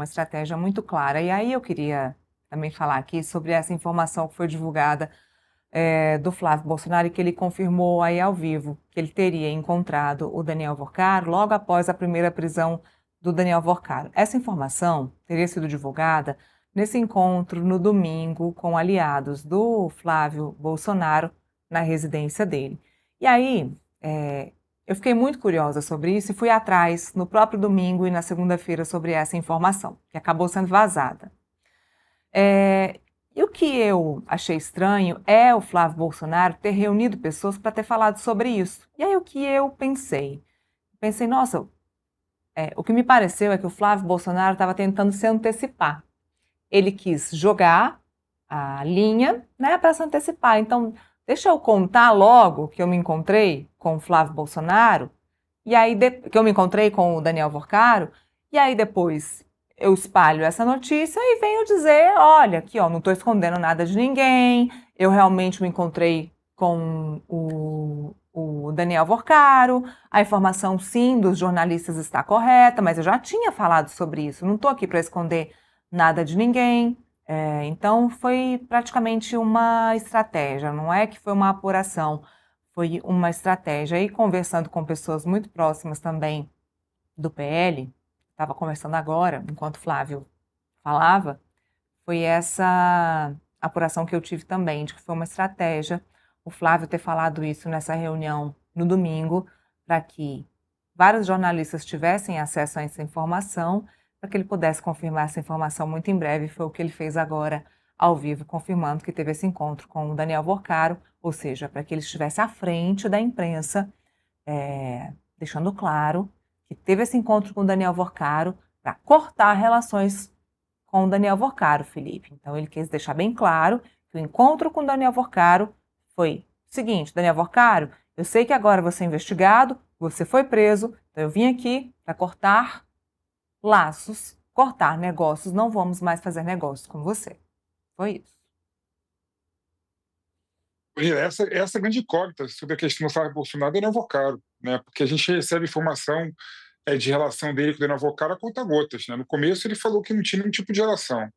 uma estratégia muito clara. E aí eu queria também falar aqui sobre essa informação que foi divulgada do Flávio Bolsonaro e que ele confirmou aí ao vivo que ele teria encontrado o Daniel Vorcaro logo após a primeira prisão do Daniel Vorcaro. Essa informação teria sido divulgada nesse encontro no domingo com aliados do Flávio Bolsonaro na residência dele. E aí, eu fiquei muito curiosa sobre isso e fui atrás no próprio domingo e na segunda-feira sobre essa informação, que acabou sendo vazada. E o que eu achei estranho é o Flávio Bolsonaro ter reunido pessoas para ter falado sobre isso. E aí o que eu pensei? Pensei, nossa, o que me pareceu é que o Flávio Bolsonaro estava tentando se antecipar. Ele quis jogar a linha, né, para se antecipar. Então, deixa eu contar logo que eu me encontrei com o Flávio Bolsonaro, e aí que eu me encontrei com o Daniel Vorcaro, e aí depois eu espalho essa notícia e venho dizer, olha, aqui ó, não estou escondendo nada de ninguém, eu realmente me encontrei com o Daniel Vorcaro, a informação sim dos jornalistas está correta, mas eu já tinha falado sobre isso, não estou aqui para esconder nada de ninguém. Então foi praticamente uma estratégia, não é que foi uma apuração, foi uma estratégia. E conversando com pessoas muito próximas também do PL, estava conversando agora, enquanto Flávio falava, foi essa apuração que eu tive também, de que foi uma estratégia o Flávio ter falado isso nessa reunião no domingo, para que vários jornalistas tivessem acesso a essa informação, para que ele pudesse confirmar essa informação muito em breve. Foi o que ele fez agora ao vivo, confirmando que teve esse encontro com o Daniel Vorcaro, ou seja, para que ele estivesse à frente da imprensa, deixando claro que teve esse encontro com o Daniel Vorcaro para cortar relações com o Daniel Vorcaro, Felipe. Então ele quis deixar bem claro que o encontro com o Daniel Vorcaro foi o seguinte: Daniel Vorcaro, eu sei que agora você é investigado, você foi preso, então eu vim aqui para cortar laços, cortar negócios, não vamos mais fazer negócios com você. Foi isso. Essa é a grande incógnita sobre a questão do Flávio Bolsonaro e Daniel Vocaro, né? Porque a gente recebe informação de relação dele com o Daniel Vocaro a conta-gotas, né? No começo ele falou que não tinha nenhum tipo de relação,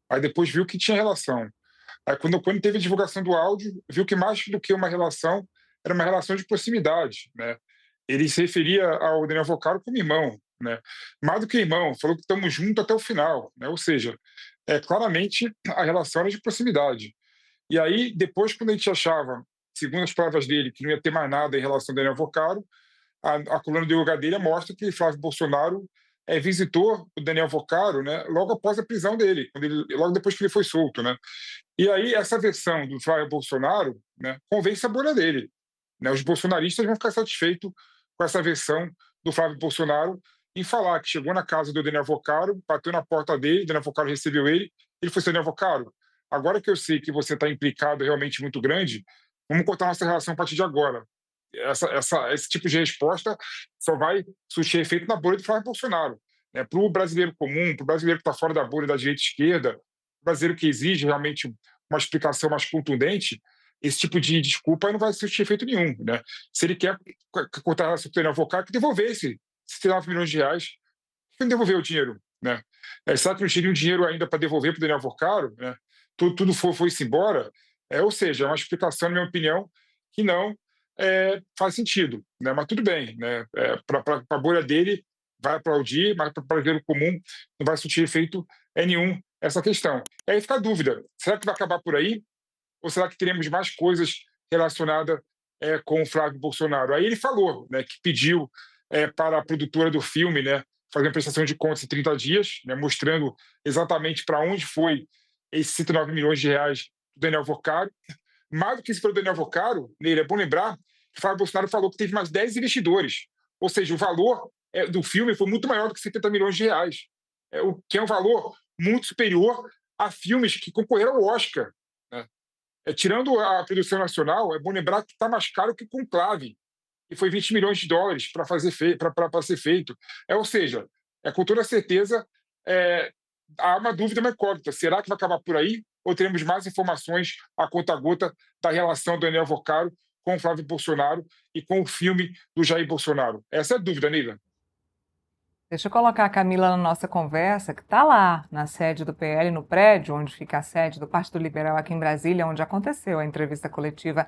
aí depois viu que tinha relação. Aí quando teve a divulgação do áudio, viu que mais do que uma relação, era uma relação de proximidade, né? Ele se referia ao Daniel Vocaro como irmão, né? Mais do que irmão, falou que estamos juntos até o final, né? Ou seja, claramente a relação era de proximidade. E aí, depois, quando a gente achava, segundo as palavras dele, que não ia ter mais nada em relação ao Daniel Vocaro, a coluna do Yoga dele mostra que Flávio Bolsonaro visitou o Daniel Vocaro, né, logo após a prisão dele, logo depois que ele foi solto, né? E aí essa versão do Flávio Bolsonaro, né, convence a bolha dele, né? Os bolsonaristas vão ficar satisfeitos com essa versão do Flávio Bolsonaro em falar que chegou na casa do Daniel Vocaro, bateu na porta dele, Daniel Vocaro recebeu ele falou assim: Daniel Vocaro, agora que eu sei que você está implicado realmente muito grande, vamos cortar nossa relação a partir de agora. Esse tipo de resposta só vai surtir efeito na bolha do Flávio Bolsonaro. Né? Para o brasileiro comum, para o brasileiro que está fora da bolha da direita e esquerda, o brasileiro que exige realmente uma explicação mais contundente, esse tipo de desculpa não vai surtir efeito nenhum. Né? Se ele quer cortar a relação com o Daniel Vocaro, que devolvesse esses 9 milhões de reais, que não devolveu o dinheiro. Né? Será que não tinha um dinheiro ainda para devolver para o Daniel Vocaro? Né? Tudo foi-se embora. Ou seja, é uma explicação, na minha opinião, que não faz sentido, né? Mas tudo bem, né? Para a bolha dele vai aplaudir, mas para o brasileiro comum não vai surtir efeito nenhum essa questão. E aí fica a dúvida: será que vai acabar por aí? Ou será que teremos mais coisas relacionadas com o Flávio Bolsonaro? Aí ele falou, né, que pediu para a produtora do filme, né, fazer uma prestação de contas em 30 dias, né, mostrando exatamente para onde foi esses 109 milhões de reais do Daniel Vocaro. Mais do que isso pelo Daniel Vocaro, Neira, é bom lembrar que o Flávio Bolsonaro falou que teve mais 10 investidores. Ou seja, o valor do filme foi muito maior do que 70 milhões de reais, o que é um valor muito superior a filmes que concorreram ao Oscar. Né? Tirando a produção nacional, é bom lembrar que está mais caro que Conclave, e foi 20 milhões de dólares para ser feito. Ou seja, com toda certeza, há uma dúvida, uma incógnita. Será que vai acabar por aí? Ou teremos mais informações a conta-gota da relação do Daniel Vocaro com o Flávio Bolsonaro e com o filme do Jair Bolsonaro? Essa é a dúvida, Neila. Deixa eu colocar a Camila na nossa conversa, que está lá na sede do PL, no prédio onde fica a sede do Partido Liberal aqui em Brasília, onde aconteceu a entrevista coletiva.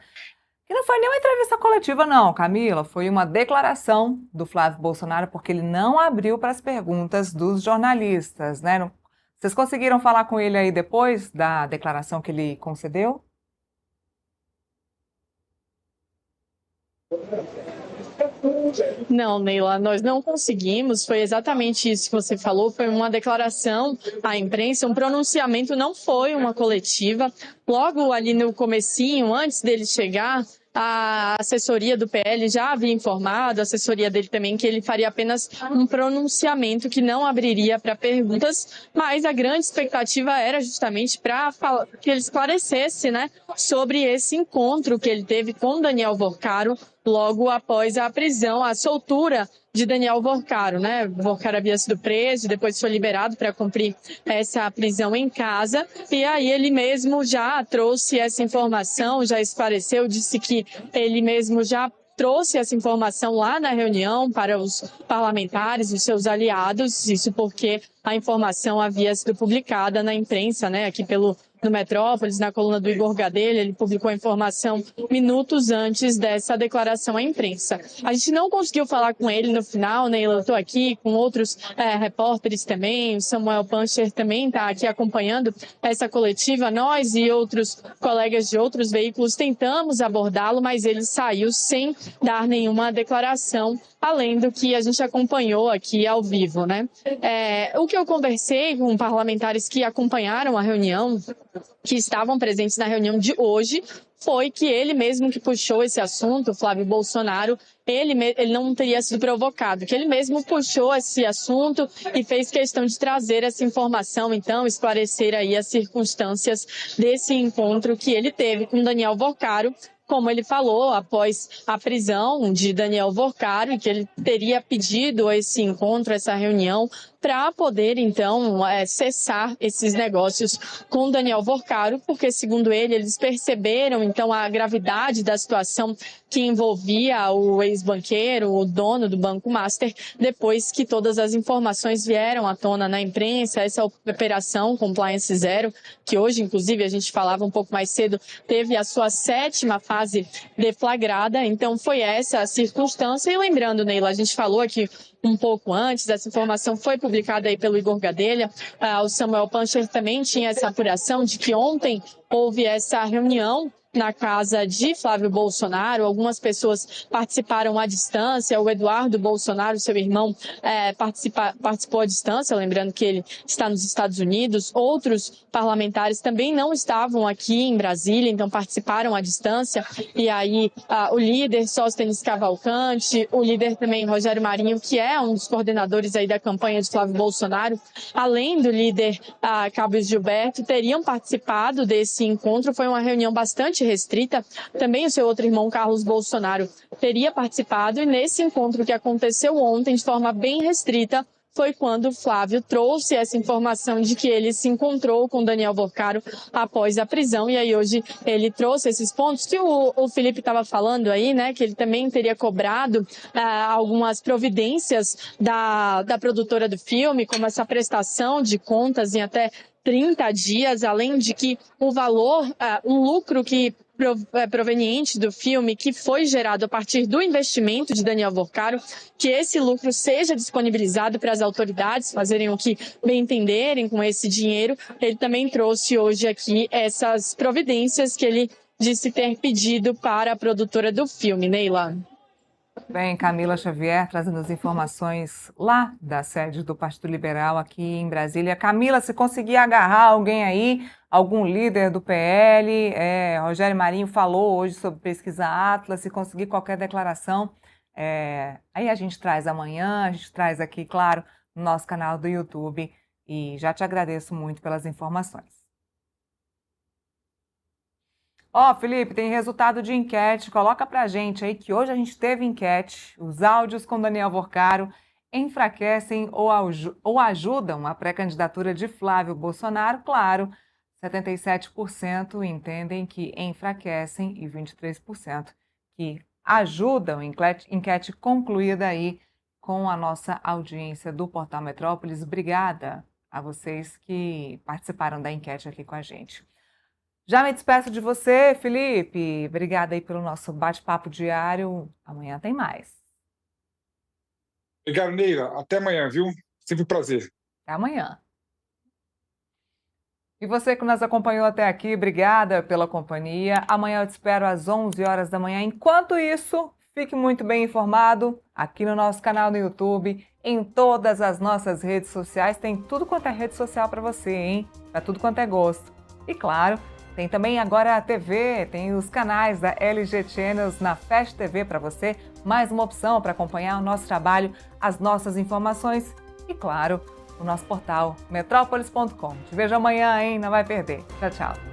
E não foi nem uma entrevista coletiva, não, Camila, foi uma declaração do Flávio Bolsonaro, porque ele não abriu para as perguntas dos jornalistas, né? Vocês conseguiram falar com ele aí depois da declaração que ele concedeu? Não, Neila, nós não conseguimos. Foi exatamente isso que você falou. Foi uma declaração à imprensa, um pronunciamento, não foi uma coletiva. Logo ali no comecinho, antes dele chegar, a assessoria do PL já havia informado, a assessoria dele também, que ele faria apenas um pronunciamento que não abriria para perguntas, mas a grande expectativa era justamente para que ele esclarecesse, né, sobre esse encontro que ele teve com Daniel Vorcaro logo após a prisão, a soltura de Daniel Vorcaro, né? Vorcaro havia sido preso, depois foi liberado para cumprir essa prisão em casa, e aí ele mesmo já trouxe essa informação, já esclareceu, disse que ele mesmo já trouxe essa informação lá na reunião para os parlamentares, os seus aliados, isso porque a informação havia sido publicada na imprensa, né, aqui no Metrópolis, na coluna do Igor Gadelha, ele publicou a informação minutos antes dessa declaração à imprensa. A gente não conseguiu falar com ele no final, né? Eu estou aqui com outros repórteres também, o Samuel Pancher também está aqui acompanhando essa coletiva. Nós e outros colegas de outros veículos tentamos abordá-lo, mas ele saiu sem dar nenhuma declaração, além do que a gente acompanhou aqui ao vivo, né? O que eu conversei com parlamentares que acompanharam a reunião, que estavam presentes na reunião de hoje, foi que ele mesmo que puxou esse assunto, Flávio Bolsonaro, ele não teria sido provocado, que ele mesmo puxou esse assunto e fez questão de trazer essa informação, então, esclarecer aí as circunstâncias desse encontro que ele teve com Daniel Vorcaro, como ele falou, após a prisão de Daniel Vorcaro, que ele teria pedido esse encontro, essa reunião, para poder, então, cessar esses negócios com Daniel Vorcaro, porque, segundo ele, eles perceberam, então, a gravidade da situação que envolvia o ex-banqueiro, o dono do Banco Master, depois que todas as informações vieram à tona na imprensa, essa operação Compliance Zero, que hoje, inclusive, a gente falava um pouco mais cedo, teve a sua 7ª fase deflagrada, então foi essa a circunstância. E lembrando, Neila, a gente falou aqui um pouco antes, essa informação foi publicada aí pelo Igor Gadelha, o Samuel Pancher também tinha essa apuração de que ontem houve essa reunião na casa de Flávio Bolsonaro, algumas pessoas participaram à distância, o Eduardo Bolsonaro, seu irmão, participou à distância, lembrando que ele está nos Estados Unidos, outros parlamentares também não estavam aqui em Brasília, então participaram à distância, e aí o líder Sóstenes Cavalcante, o líder também Rogério Marinho, que é um dos coordenadores aí da campanha de Flávio Bolsonaro, além do líder Cabo Gilberto, teriam participado desse encontro. Foi uma reunião bastante restrita. Também o seu outro irmão, Carlos Bolsonaro, teria participado, e nesse encontro que aconteceu ontem, de forma bem restrita, foi quando o Flávio trouxe essa informação de que ele se encontrou com Daniel Vorcaro após a prisão. E aí hoje ele trouxe esses pontos que o Felipe estava falando aí, né, que ele também teria cobrado algumas providências da produtora do filme, como essa prestação de contas em até 30 dias, além de que o valor, o lucro que proveniente do filme, que foi gerado a partir do investimento de Daniel Vorcaro, que esse lucro seja disponibilizado para as autoridades fazerem o que bem entenderem com esse dinheiro. Ele também trouxe hoje aqui essas providências que ele disse ter pedido para a produtora do filme, Neila. Bem, Camila Xavier trazendo as informações lá da sede do Partido Liberal aqui em Brasília. Camila, se conseguir agarrar alguém aí, algum líder do PL, Rogério Marinho falou hoje sobre pesquisa Atlas, se conseguir qualquer declaração, aí a gente traz amanhã, a gente traz aqui, claro, no nosso canal do YouTube, e já te agradeço muito pelas informações. Felipe, tem resultado de enquete, coloca pra gente aí que hoje a gente teve enquete, os áudios com Daniel Vorcaro enfraquecem ou ajudam a pré-candidatura de Flávio Bolsonaro? Claro, 77% entendem que enfraquecem e 23% que ajudam, enquete concluída aí com a nossa audiência do Portal Metrópolis. Obrigada a vocês que participaram da enquete aqui com a gente. Já me despeço de você, Felipe. Obrigada aí pelo nosso bate-papo diário. Amanhã tem mais. Obrigado, Neila. Até amanhã, viu? Sempre um prazer. Até amanhã. E você que nos acompanhou até aqui, obrigada pela companhia. Amanhã eu te espero às 11 horas da manhã. Enquanto isso, fique muito bem informado aqui no nosso canal no YouTube, em todas as nossas redes sociais. Tem tudo quanto é rede social para você, hein? Para tudo quanto é gosto. E claro, tem também agora a TV, tem os canais da LG Channels na Fast TV para você. Mais uma opção para acompanhar o nosso trabalho, as nossas informações e, claro, o nosso portal metrópolis.com. Te vejo amanhã, hein? Não vai perder. Tchau, tchau.